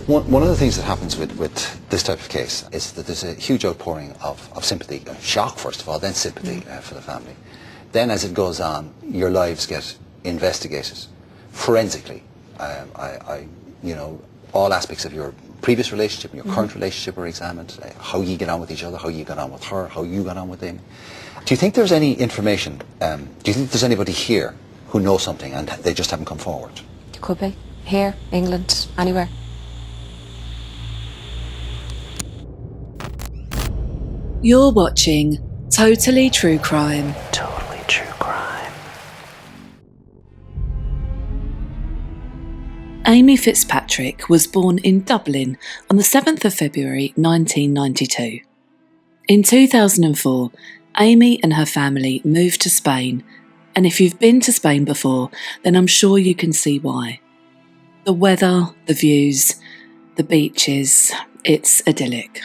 One of the things that happens with this type of case is that there's a huge outpouring of sympathy, shock first of all, then sympathy for the family. Then as it goes on, your lives get investigated forensically. All aspects of your previous relationship and your current relationship are examined, how you get on with each other, how you got on with her, how you got on with him. Do you think there's any information, do you think there's anybody here who knows something and they just haven't come forward? Could be. Here, England, anywhere. You're watching Totally True Crime. Totally True Crime. Amy Fitzpatrick was born in Dublin on the 7th of February 1992. In 2004, Amy and her family moved to Spain, and if you've been to Spain before, then I'm sure you can see why. The weather, the views, the beaches, it's idyllic.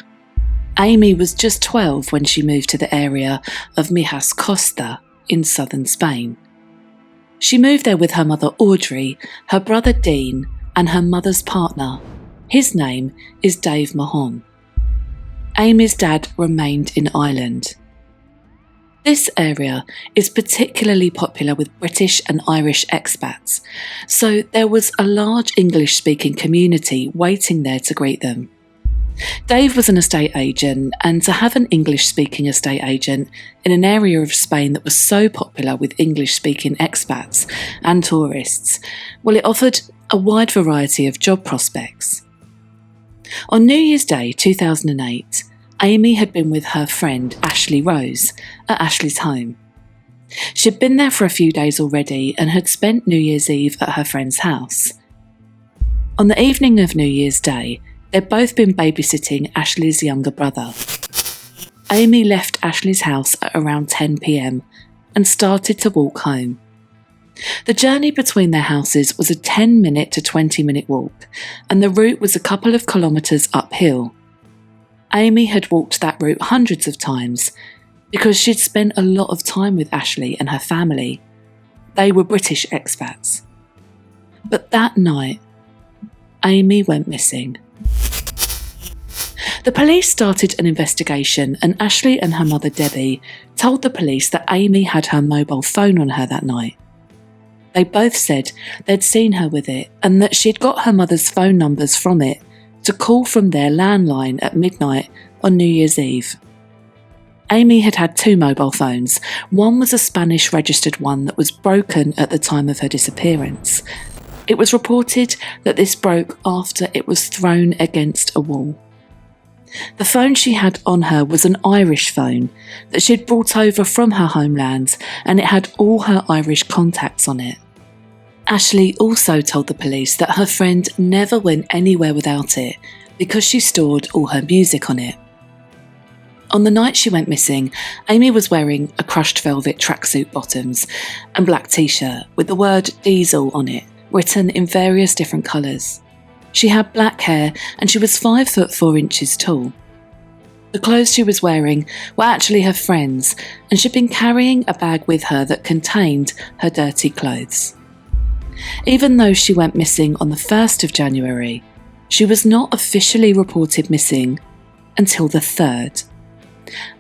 Amy was just 12 when she moved to the area of Mijas Costa in southern Spain. She moved there with her mother Audrey, her brother Dean, and her mother's partner. His name is Dave Mahon. Amy's dad remained in Ireland. This area is particularly popular with British and Irish expats, so there was a large English-speaking community waiting there to greet them. Dave was an estate agent, and to have an English-speaking estate agent in an area of Spain that was so popular with English-speaking expats and tourists, well, it offered a wide variety of job prospects. On New Year's Day 2008, Amy had been with her friend Ashley Rose at Ashley's home. She'd been there for a few days already and had spent New Year's Eve at her friend's house. On the evening of New Year's Day, they'd both been babysitting Ashley's younger brother. Amy left Ashley's house at around 10 p.m. and started to walk home. The journey between their houses was a 10-minute to 20-minute walk, and the route was a couple of kilometres uphill. Amy had walked that route hundreds of times because she'd spent a lot of time with Ashley and her family. They were British expats. But that night, Amy went missing. The police started an investigation, and Ashley and her mother Debbie told the police that Amy had her mobile phone on her that night. They both said they'd seen her with it and that she'd got her mother's phone numbers from it to call from their landline at midnight on New Year's Eve. Amy had had two mobile phones. One was a Spanish registered one that was broken at the time of her disappearance. It was reported that this broke after it was thrown against a wall. The phone she had on her was an Irish phone that she'd brought over from her homeland, and it had all her Irish contacts on it. Ashley also told the police that her friend never went anywhere without it because she stored all her music on it. On the night she went missing, Amy was wearing a crushed velvet tracksuit bottoms and black t-shirt with the word diesel on it, written in various different colours. She had black hair and she was 5 foot 4 inches tall. The clothes she was wearing were actually her friend's, and she'd been carrying a bag with her that contained her dirty clothes. Even though she went missing on the 1st of January, she was not officially reported missing until the 3rd.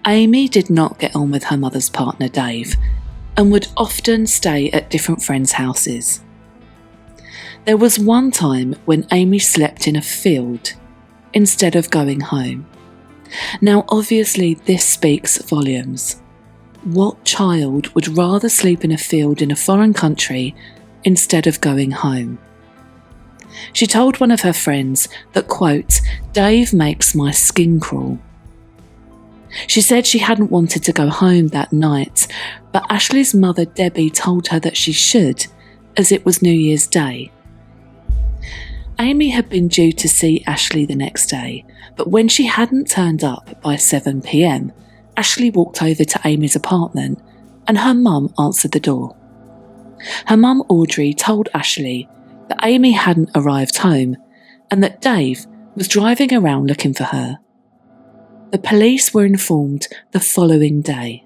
Amy did not get on with her mother's partner Dave and would often stay at different friends' houses. There was one time when Amy slept in a field instead of going home. Now obviously this speaks volumes. What child would rather sleep in a field in a foreign country instead of going home? She told one of her friends that, quote, "Dave makes my skin crawl." She said she hadn't wanted to go home that night, but Ashley's mother Debbie told her that she should, as it was New Year's Day. Amy had been due to see Ashley the next day, but when she hadn't turned up by 7 p.m, Ashley walked over to Amy's apartment and her mum answered the door. Her mum Audrey told Ashley that Amy hadn't arrived home and that Dave was driving around looking for her. The police were informed the following day.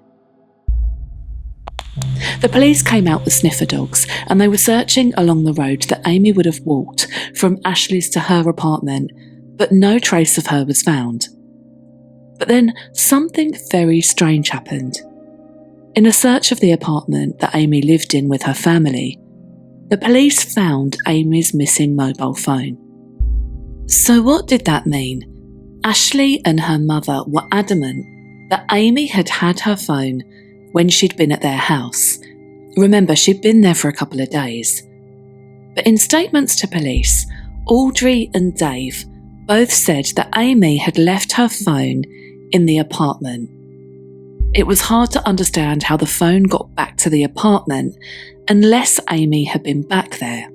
The police came out with sniffer dogs and they were searching along the road that Amy would have walked from Ashley's to her apartment, but no trace of her was found. But then something very strange happened. In a search of the apartment that Amy lived in with her family, the police found Amy's missing mobile phone. So what did that mean? Ashley and her mother were adamant that Amy had had her phone when she'd been at their house. Remember, she'd been there for a couple of days. But in statements to police, Audrey and Dave both said that Amy had left her phone in the apartment. It was hard to understand how the phone got back to the apartment unless Amy had been back there.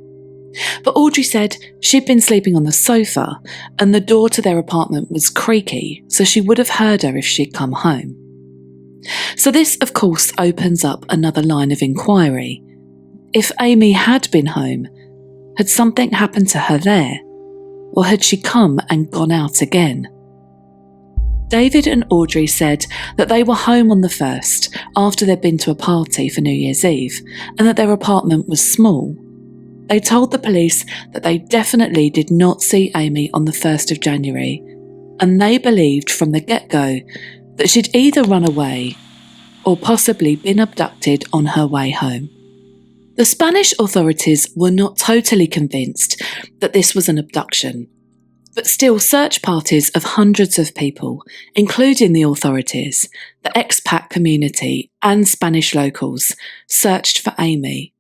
But Audrey said she'd been sleeping on the sofa and the door to their apartment was creaky, so she would have heard her if she'd come home. So this, of course, opens up another line of inquiry. If Amy had been home, had something happened to her there? Or had she come and gone out again? David and Audrey said that they were home on the 1st after they'd been to a party for New Year's Eve and that their apartment was small. They told the police that they definitely did not see Amy on the 1st of January, and they believed from the get-go that she'd either run away or possibly been abducted on her way home. The Spanish authorities were not totally convinced that this was an abduction, but still search parties of hundreds of people, including the authorities, the expat community and Spanish locals, searched for Amy.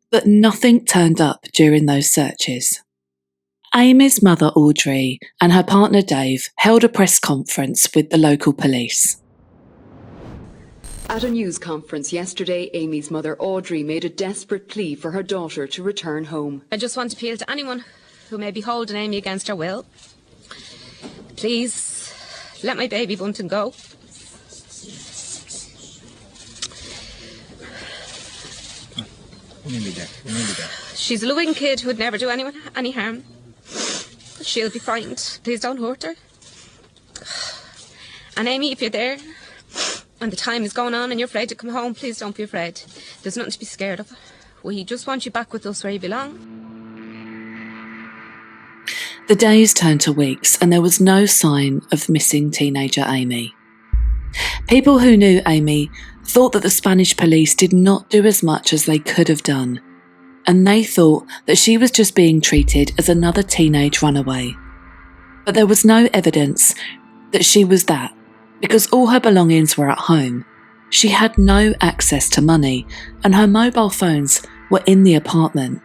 But nothing turned up during those searches. Amy's mother Audrey and her partner Dave held a press conference with the local police. At a news conference yesterday, Amy's mother Audrey made a desperate plea for her daughter to return home. I just want to appeal to anyone who may be holding Amy against her will. Please, let my baby Bunton go. She's a loving kid who would never do anyone any harm. She'll be frightened. Please don't hurt her. And Amy, if you're there and the time is going on and you're afraid to come home, please don't be afraid. There's nothing to be scared of. We just want you back with us where you belong. The days turned to weeks and there was no sign of missing teenager Amy. People who knew Amy thought that the Spanish police did not do as much as they could have done, and they thought that she was just being treated as another teenage runaway. But there was no evidence that she was that, because all her belongings were at home. She had no access to money, and her mobile phones were in the apartment.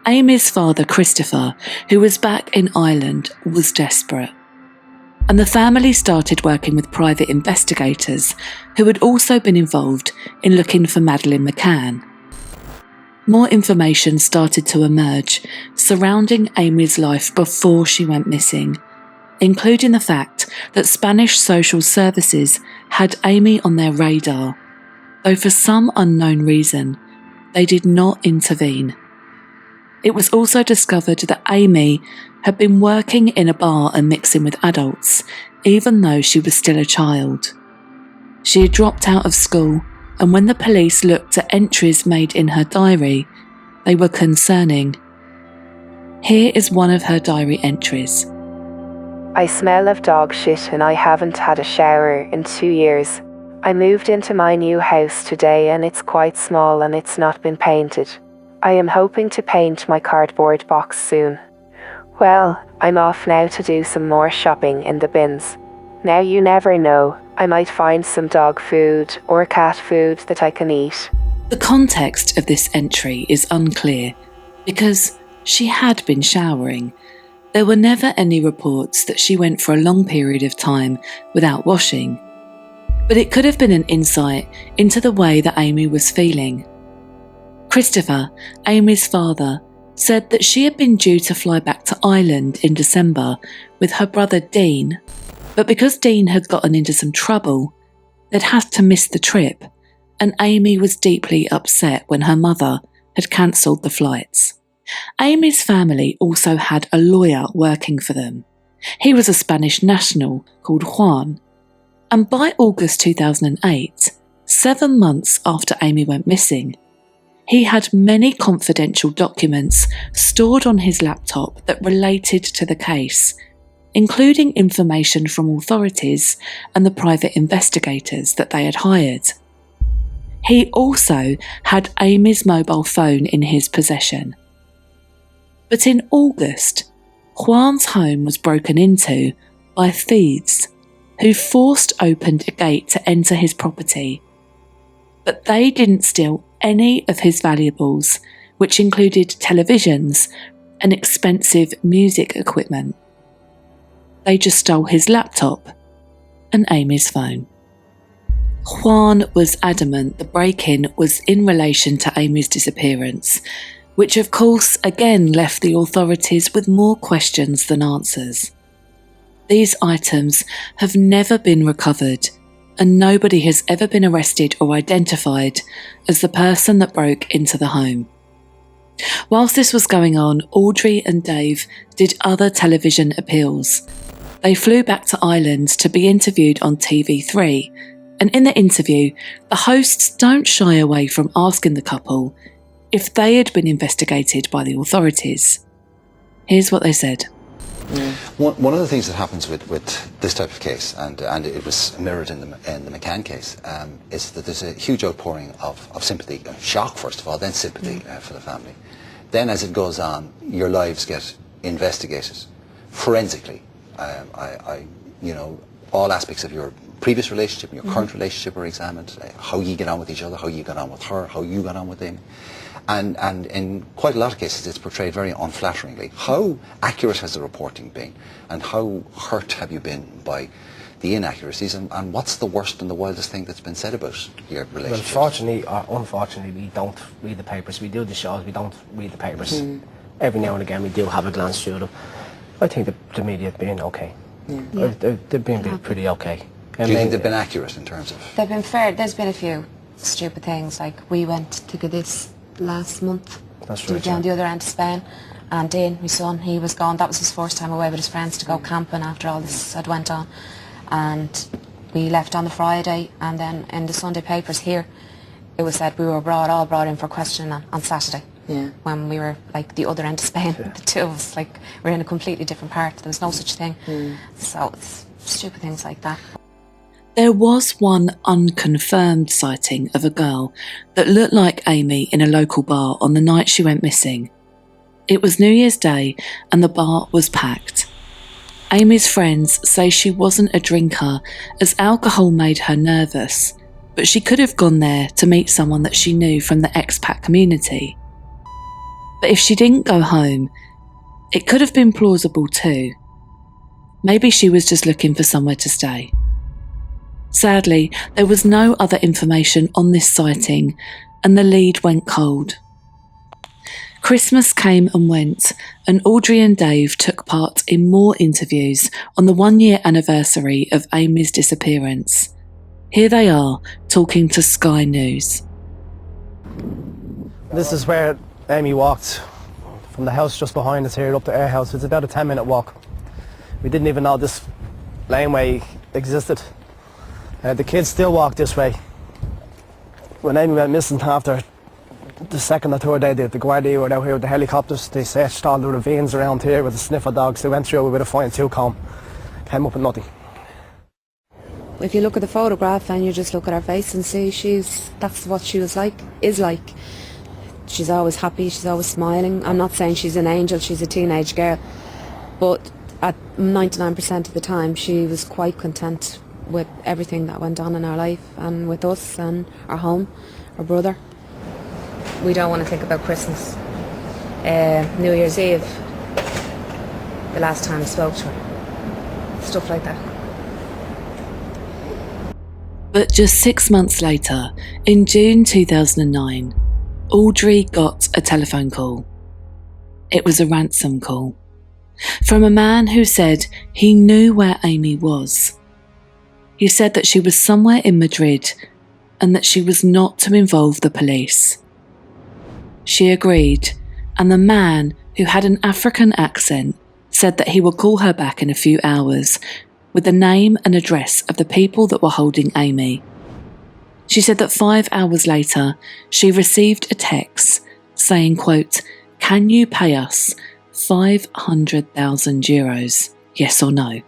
Amy's father, Christopher, who was back in Ireland, was desperate. And the family started working with private investigators who had also been involved in looking for Madeleine McCann. More information started to emerge surrounding Amy's life before she went missing, including the fact that Spanish social services had Amy on their radar, though for some unknown reason, they did not intervene. It was also discovered that Amy had been working in a bar and mixing with adults, even though she was still a child. She had dropped out of school, and when the police looked at entries made in her diary, they were concerning. Here is one of her diary entries. I smell of dog shit and I haven't had a shower in 2 years. I moved into my new house today and it's quite small and it's not been painted. I am hoping to paint my cardboard box soon. Well, I'm off now to do some more shopping in the bins. Now you never know, I might find some dog food or cat food that I can eat. The context of this entry is unclear because she had been showering. There were never any reports that she went for a long period of time without washing. But it could have been an insight into the way that Amy was feeling. Christopher, Amy's father, said that she had been due to fly back to Ireland in December with her brother Dean, but because Dean had gotten into some trouble, they'd had to miss the trip, and Amy was deeply upset when her mother had cancelled the flights. Amy's family also had a lawyer working for them. He was a Spanish national called Juan, and by August 2008, 7 months after Amy went missing, He had many confidential documents stored on his laptop that related to the case, including information from authorities and the private investigators that they had hired. He also had Amy's mobile phone in his possession. But in August, Juan's home was broken into by thieves who forced open a gate to enter his property. But they didn't steal any of his valuables, which included televisions and expensive music equipment. They just stole his laptop and Amy's phone. Juan was adamant the break-in was in relation to Amy's disappearance, which of course again left the authorities with more questions than answers. These items have never been recovered, and nobody has ever been arrested or identified as the person that broke into the home. Whilst this was going on, Audrey and Dave did other television appeals. They flew back to Ireland to be interviewed on TV3, and in the interview, the hosts don't shy away from asking the couple if they had been investigated by the authorities. Here's what they said. One of the things that happens with this type of case, and it was mirrored in the McCann case, is that there's a huge outpouring of sympathy, shock first of all, then sympathy for the family. Then as it goes on, your lives get investigated forensically. All aspects of your previous relationship and your current relationship are examined, how you get on with each other, how you got on with her, how you got on with him. And in quite a lot of cases it's portrayed very unflatteringly. How accurate has the reporting been, and how hurt have you been by the inaccuracies, and what's the worst and the wildest thing that's been said about your relationship? Well, fortunately or unfortunately, we don't read the papers. We do the shows, we don't read the papers. Every now and again we do have a glance through them. I think the media have been okay. They've been pretty okay. Do you think they've been accurate in terms of... They've been fair. There's been a few stupid things, like we went to Cadiz last month. That's to right, down yeah. the other end of Spain, and Dean, my son, he was gone. That was his first time away with his friends to go camping after all this had went on. And we left on the Friday, and then in the Sunday papers here, it was said we were all brought in for questioning on Saturday. When we were like the other end of Spain, the two of us, like we're in a completely different part. There was no such thing. So it's stupid things like that. There was one unconfirmed sighting of a girl that looked like Amy in a local bar on the night she went missing. It was New Year's Day and the bar was packed. Amy's friends say she wasn't a drinker as alcohol made her nervous, but she could have gone there to meet someone that she knew from the expat community. But if she didn't go home, it could have been plausible too. Maybe she was just looking for somewhere to stay. Sadly, there was no other information on this sighting, and the lead went cold. Christmas came and went, and Audrey and Dave took part in more interviews on the 1-year anniversary of Amy's disappearance. Here they are, talking to Sky News. This is where Amy walked from the house just behind us here up to our house. It's about a 10-minute walk. We didn't even know this laneway existed. The kids still walk this way. When Amy went missing after the second or third day, the Guardia were out here with the helicopters. They searched all the ravines around here with the sniffer dogs. They went through with a fine-tooth comb. Came up with nothing. If you look at the photograph and you just look at her face and see that's what she was like, is like. She's always happy, she's always smiling. I'm not saying she's an angel, she's a teenage girl, but at 99% of the time she was quite content with everything that went on in our life and with us and our home, our brother. We don't want to think about Christmas, New Year's Eve, the last time I spoke to her, stuff like that. But just 6 months later, in June 2009, Audrey got a telephone call. It was a ransom call from a man who said he knew where Amy was. He said that she was somewhere in Madrid and that she was not to involve the police. She agreed, and the man, who had an African accent, said that he would call her back in a few hours with the name and address of the people that were holding Amy. She said that 5 hours later, she received a text saying, quote, "Can you pay us €500,000? Yes or no?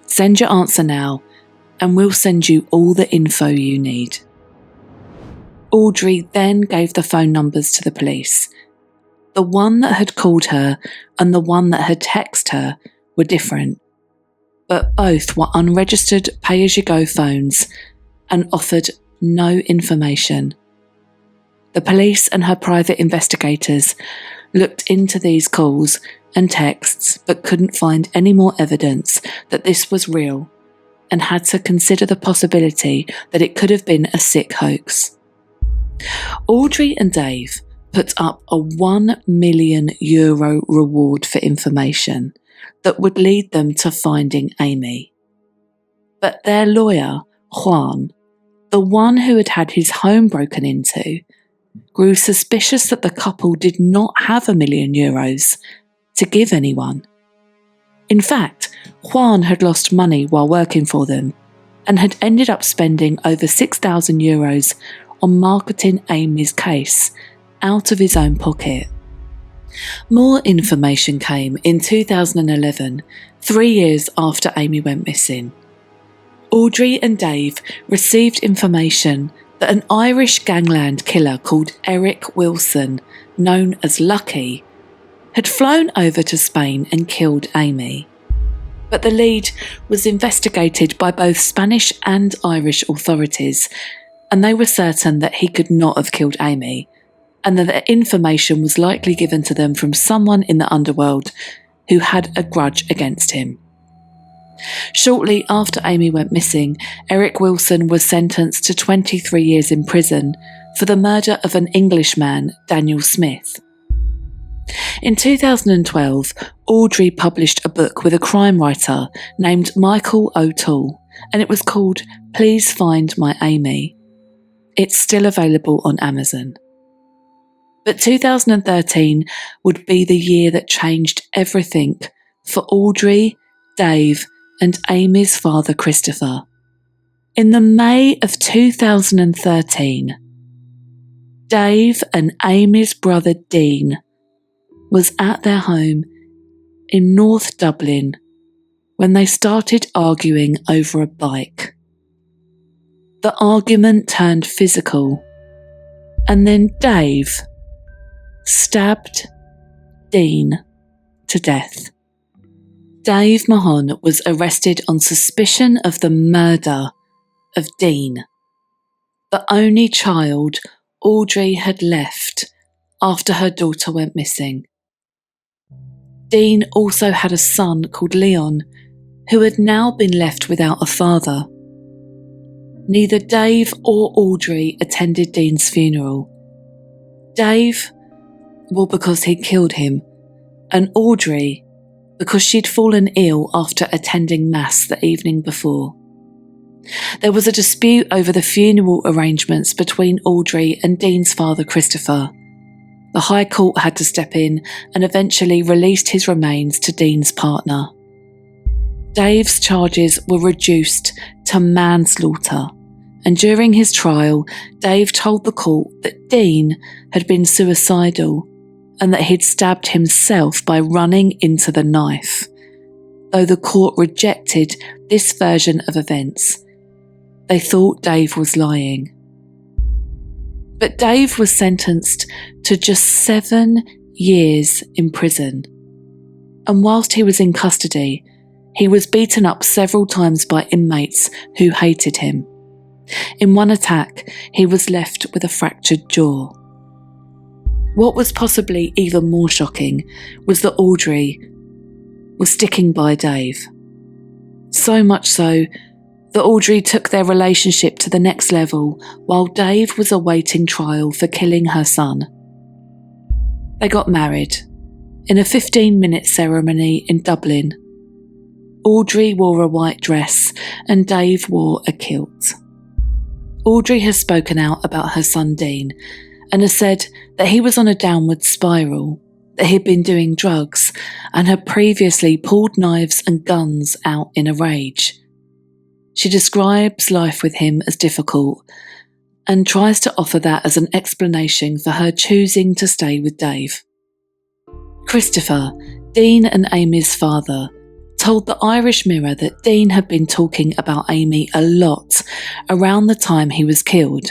Send your answer now and we'll send you all the info you need." Audrey then gave the phone numbers to the police. The one that had called her and the one that had texted her were different, but both were unregistered pay-as-you-go phones and offered no information. The police and her private investigators looked into these calls and texts but couldn't find any more evidence that this was real and had to consider the possibility that it could have been a sick hoax. Audrey and Dave put up a €1 million reward for information that would lead them to finding Amy. But their lawyer, Juan, the one who had had his home broken into, grew suspicious that the couple did not have €1 million to give anyone. In fact, Juan had lost money while working for them and had ended up spending over €6,000 on marketing Amy's case out of his own pocket. More information came in 2011, 3 years after Amy went missing. Audrey and Dave received information that an Irish gangland killer called Eric Wilson, known as Lucky, had flown over to Spain and killed Amy. But the lead was investigated by both Spanish and Irish authorities, and they were certain that he could not have killed Amy, and that the information was likely given to them from someone in the underworld who had a grudge against him. Shortly after Amy went missing, Eric Wilson was sentenced to 23 years in prison for the murder of an Englishman, Daniel Smith. In 2012, Audrey published a book with a crime writer named Michael O'Toole, and it was called Please Find My Amy. It's still available on Amazon. But 2013 would be the year that changed everything for Audrey, Dave, and Amy's father, Christopher. In the May of 2013, Dave and Amy's brother Dean was at their home in North Dublin when they started arguing over a bike. The argument turned physical, and then Dave stabbed Dean to death. Dave Mahon was arrested on suspicion of the murder of Dean, the only child Audrey had left after her daughter went missing. Dean also had a son called Leon, who had now been left without a father. Neither Dave or Audrey attended Dean's funeral. Dave, well, because he'd killed him, and Audrey, because she'd fallen ill after attending Mass the evening before. There was a dispute over the funeral arrangements between Audrey and Dean's father, Christopher. The High Court had to step in and eventually released his remains to Dean's partner. Dave's charges were reduced to manslaughter, and during his trial, Dave told the court that Dean had been suicidal and that he'd stabbed himself by running into the knife, though the court rejected this version of events. They thought Dave was lying. But Dave was sentenced to just 7 years in prison. And whilst he was in custody, he was beaten up several times by inmates who hated him. In one attack, he was left with a fractured jaw. What was possibly even more shocking was that Audrey was sticking by Dave. So much so that Audrey took their relationship to the next level while Dave was awaiting trial for killing her son. They got married in a 15-minute ceremony in Dublin. Audrey wore a white dress and Dave wore a kilt. Audrey has spoken out about her son Dean and has said that he was on a downward spiral, that he'd been doing drugs and had previously pulled knives and guns out in a rage. She describes life with him as difficult and tries to offer that as an explanation for her choosing to stay with Dave. Christopher, Dean and Amy's father, told the Irish Mirror that Dean had been talking about Amy a lot around the time he was killed.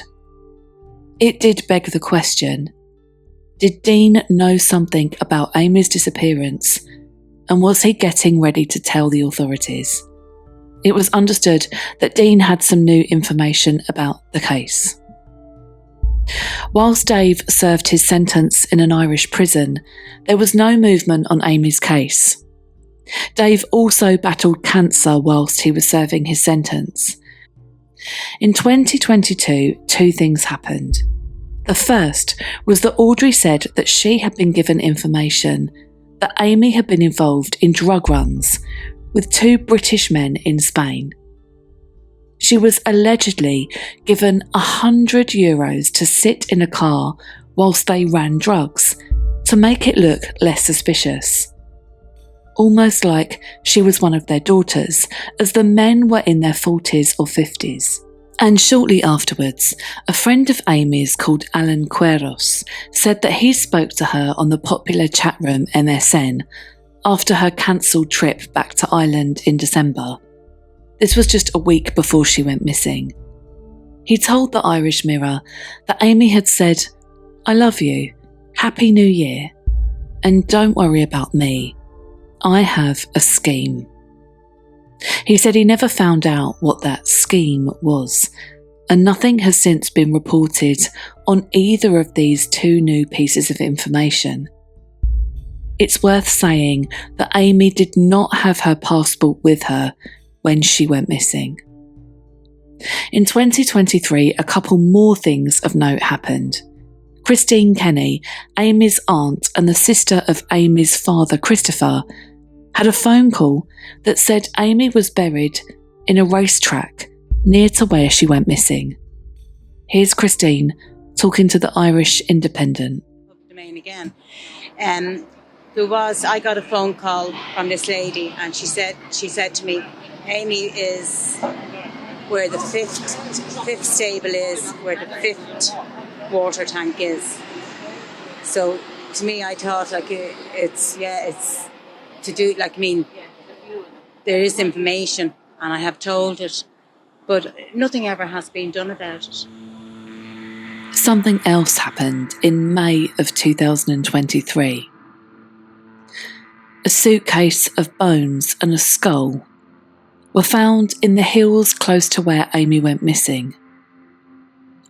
It did beg the question, did Dean know something about Amy's disappearance, and was he getting ready to tell the authorities? It was understood that Dean had some new information about the case. Whilst Dave served his sentence in an Irish prison, there was no movement on Amy's case. Dave also battled cancer whilst he was serving his sentence. In 2022, two things happened. The first was that Audrey said that she had been given information that Amy had been involved in drug runs with two British men in Spain. She was allegedly given €100 to sit in a car whilst they ran drugs to make it look less suspicious. Almost like she was one of their daughters, as the men were in their 40s or 50s. And shortly afterwards, a friend of Amy's called Alan Queiroz said that he spoke to her on the popular chat room MSN after her cancelled trip back to Ireland in December. This was just a week before she went missing. He told the Irish Mirror that Amy had said, "I love you, Happy New Year, and don't worry about me. I have a scheme." He said he never found out what that scheme was, and nothing has since been reported on either of these two new pieces of information. It's worth saying that Amy did not have her passport with her when she went missing. In 2023, a couple more things of note happened. Christine Kenny, Amy's aunt and the sister of Amy's father, Christopher, had a phone call that said Amy was buried in a racetrack near to where she went missing. Here's Christine talking to the Irish Independent. Domain again. I got a phone call from this lady, and she said to me, Amy is where the fifth stable is, where the fifth water tank is. So to me, I thought it's to do, there is information and I have told it, but nothing ever has been done about it. Something else happened in May of 2023. A suitcase of bones and a skull were found in the hills close to where Amy went missing.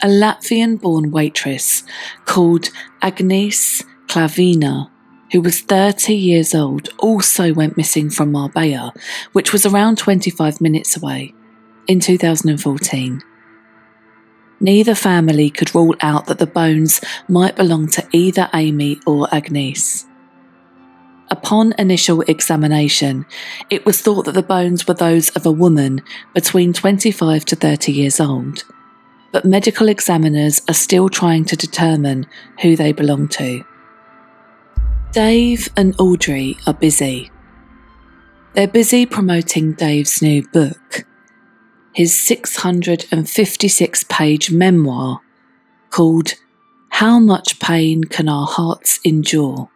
A Latvian-born waitress called Agnes Klavina, who was 30 years old, also went missing from Marbella, which was around 25 minutes away, in 2014. Neither family could rule out that the bones might belong to either Amy or Agnes. Upon initial examination, it was thought that the bones were those of a woman between 25 to 30 years old, but medical examiners are still trying to determine who they belong to. Dave and Audrey are busy. They're busy promoting Dave's new book, his 656-page memoir called How Much Pain Can Our Hearts Endure?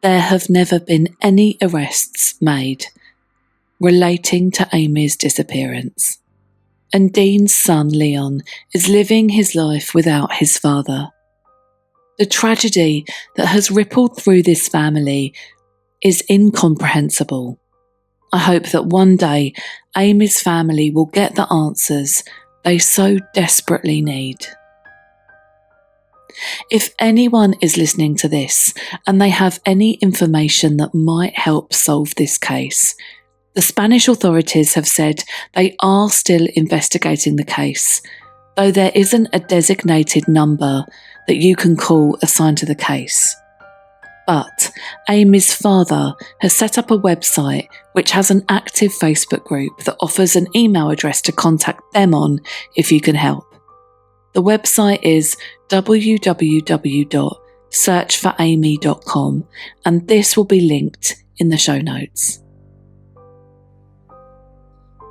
There have never been any arrests made relating to Amy's disappearance, and Dean's son Leon is living his life without his father. The tragedy that has rippled through this family is incomprehensible. I hope that one day Amy's family will get the answers they so desperately need. If anyone is listening to this and they have any information that might help solve this case, the Spanish authorities have said they are still investigating the case, though there isn't a designated number that you can call assigned to the case. But Amy's father has set up a website which has an active Facebook group that offers an email address to contact them on if you can help. The website is www.searchforamy.com, and this will be linked in the show notes.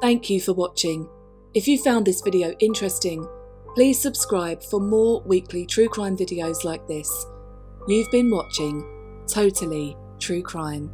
Thank you for watching. If you found this video interesting, Please subscribe for more weekly true crime videos like this. You've been watching Totally True Crime.